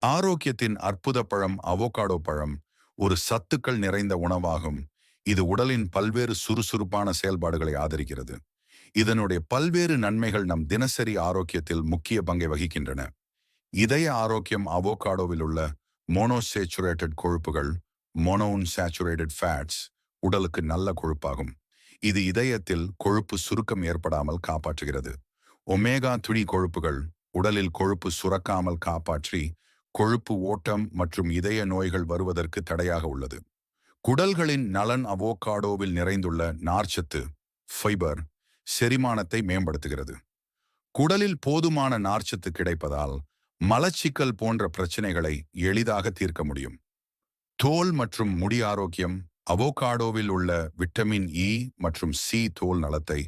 ஆரோக்கியத்தின் அற்புத பழம் அவோகாடோ பழம் ஒரு சத்துக்கள் நிறைந்த உணவாகும். இது உடலின் பல்வேறு சுறுசுறுப்பான செயல்பாடுகளை ஆதரிக்கிறது. இதனுடைய பல்வேறு நன்மைகள் நம் தினசரி ஆரோக்கியத்தில் முக்கிய பங்கை வகிக்கின்றன. இதய ஆரோக்கியம் அவோகாடோவில் உள்ள மோனோசேச்சுரேட்டட் கொழுப்புகள் மோனோன்சாச்சுரேட்டட் ஃபேட்ஸ் உடலுக்கு நல்ல கொழுப்பாகும். இது இதயத்தில் கொழுப்பு சுருக்கம் ஏற்படாமல் காப்பாற்றுகிறது. ஒமேகா 3 கொழுப்புகள் உடலில் கொழுப்பு சுரக்காமல் காப்பாற்றி கொழுப்பு ஓட்டம் மற்றும் இதய நோய்கள் வருவதற்கு தடையாக உள்ளது. குடல்களின் நலன் அவோகாடோவில் நிறைந்துள்ள நார்ச்சத்து ஃபைபர் செரிமானத்தை மேம்படுத்துகிறது. குடலில் போதுமான நார்ச்சத்து கிடைப்பதால் மலச்சிக்கல் போன்ற பிரச்சனைகளை எளிதாக தீர்க்க முடியும். தோல் மற்றும் முடி ஆரோக்கியம் அவோகாடோவில் உள்ள விட்டமின் இ மற்றும் சி தோல் நலத்தை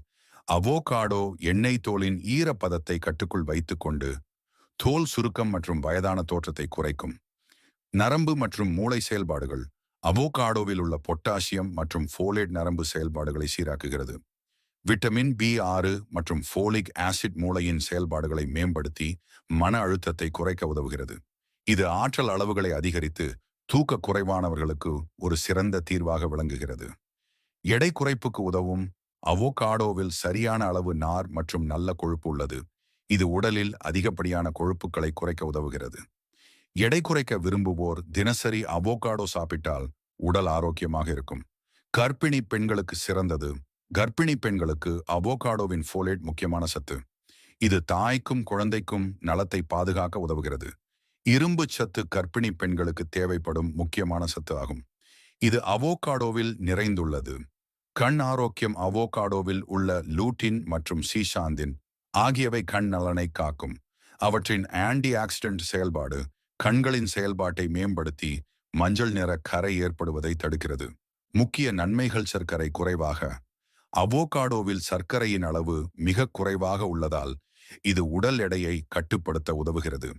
அவோகாடோ எண்ணெய் தோலின் ஈரப்பதத்தை கட்டுக்குள் வைத்துக்கொண்டு தோல் சுருக்கம் மற்றும் வயதான தோற்றத்தை குறைக்கும். நரம்பு மற்றும் மூளை செயல்பாடுகள் அவோகாடோவில் உள்ள பொட்டாசியம் மற்றும் ஃபோலேட் நரம்பு செயல்பாடுகளை சீராக்குகிறது. விட்டமின் பி 6 மற்றும் ஃபோலிக் ஆசிட் மூளையின் செயல்பாடுகளை மேம்படுத்தி மன அழுத்தத்தை குறைக்க உதவுகிறது. இது ஆற்றல் அளவுகளை அதிகரித்து தூக்க குறைவானவர்களுக்கு ஒரு சிறந்த தீர்வாக விளங்குகிறது. எடை குறைப்புக்கு உதவும் அவோகாடோவில் சரியான அளவு நார் மற்றும் நல்ல கொழுப்பு உள்ளது. இது உடலில் அதிகப்படியான கொழுப்புகளை குறைக்க உதவுகிறது. எடை குறைக்க விரும்புவோர் தினசரி அவோகாடோ சாப்பிட்டால் உடல் ஆரோக்கியமாக இருக்கும். கர்ப்பிணி பெண்களுக்கு சிறந்தது. கர்ப்பிணி பெண்களுக்கு அவோகாடோவின் ஃபோலேட் முக்கியமான சத்து. இது தாய்க்கும் குழந்தைக்கும் நலத்தை பாதுகாக்க உதவுகிறது. இரும்பு சத்து கர்ப்பிணி பெண்களுக்கு தேவைப்படும் முக்கியமான சத்து ஆகும். இது அவோகாடோவில் நிறைந்துள்ளது. கண் ஆரோக்கியம் அவோகாடோவில் உள்ள லூட்டின் மற்றும் சீசாந்தின் ஆகியவை கண் நலனை காக்கும். அவற்றின் ஆன்டி ஆக்சிடென்ட் செயல்பாடு கண்களின் செயல்பாட்டை மேம்படுத்தி மஞ்சள் நிற கரை ஏற்படுவதை தடுக்கிறது. முக்கிய நன்மைகள் சர்க்கரை குறைவாக அவோகாடோவில் சர்க்கரையின் அளவு மிக குறைவாக உள்ளதால் இது உடல் எடையை கட்டுப்படுத்த உதவுகிறது.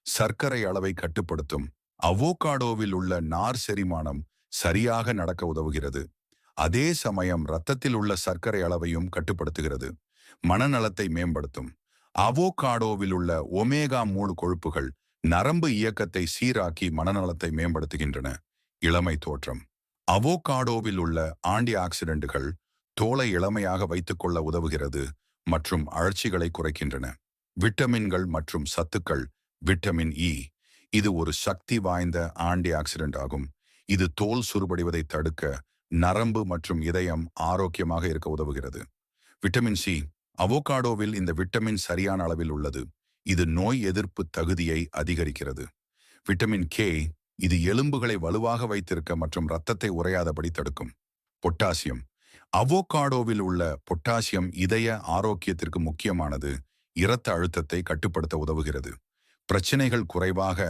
சர்க்கரை அளவை கட்டுப்படுத்தும் அவோகாடோவில் உள்ள நார் செரிமானம் சரியாக நடக்க உதவுகிறது. அதே சமயம் இரத்தத்தில் உள்ள சர்க்கரை அளவையும் கட்டுப்படுத்துகிறது. மனநலத்தை மேம்படுத்தும் அவோகாடோவில் உள்ள ஒமேகா 3 கொழுப்புகள் நரம்பு இயக்கத்தை சீராக்கி மனநலத்தை மேம்படுத்துகின்றன. இளமை தோற்றம் அவோகாடோவில் உள்ள ஆன்டி ஆக்சிடென்ட்டுகள் தோலை இளமையாக வைத்துக்கொள்ள உதவுகிறது மற்றும் அழற்சிகளை குறைக்கின்றன. விட்டமின்கள் மற்றும் சத்துக்கள் விட்டமின் இ இது ஒரு சக்தி வாய்ந்த ஆன்டி ஆக்சிடென்ட் ஆகும். இது தோல் சுருபடிவதை தடுக்க நரம்பு மற்றும் இதயம் ஆரோக்கியமாக இருக்க உதவுகிறது. விட்டமின் சி அவோகாடோவில் இந்த விட்டமின் சரியான அளவில் உள்ளது. இது நோய் எதிர்ப்பு தகுதியை அதிகரிக்கிறது. விட்டமின் கே இது எலும்புகளை வலுவாக வைத்திருக்க மற்றும் இரத்தத்தை உறையாதபடி தடுக்கும். பொட்டாசியம் அவோகாடோவில் உள்ள பொட்டாசியம் இதய ஆரோக்கியத்திற்கு முக்கியமானது. இரத்த அழுத்தத்தை கட்டுப்படுத்த உதவுகிறது. பிரச்சனைகள் குறைவாக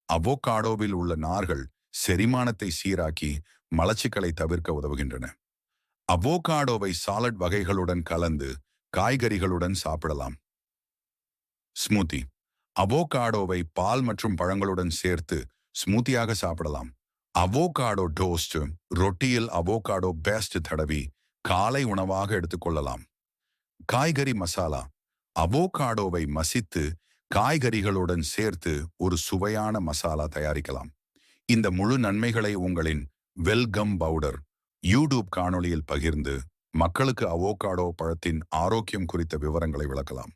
அவோகாடோவில் உள்ள நார்கள் செரிமானத்தை சீராக்கி மலச்சிக்கலை தவிர்க்க உதவுகின்றன. அவோகாடோவை சாலட் வகைகளுடன் கலந்து காய்கறிகளுடன் சாப்பிடலாம். ஸ்மூத்தி அவோகாடோவை பால் மற்றும் பழங்களுடன் சேர்த்து ஸ்மூத்தியாக சாப்பிடலாம். அவோகாடோ டோஸ்ட் ரொட்டியில் அவோகாடோ பேஸ்ட் தடவி காலை உணவாக எடுத்துக்கொள்ளலாம். காய்கறி மசாலா அவோகாடோவை மசித்து காய்கறிகளுடன் சேர்த்து ஒரு சுவையான மசாலா தயாரிக்கலாம். இந்த முழு நன்மைகளை உங்களின் வெல்கம் பவுடர் யூடியூப் காணொளியில் பகிர்ந்து மக்களுக்கு அவோகாடோ பழத்தின் ஆரோக்கியம் குறித்த விவரங்களை விளக்கலாம்.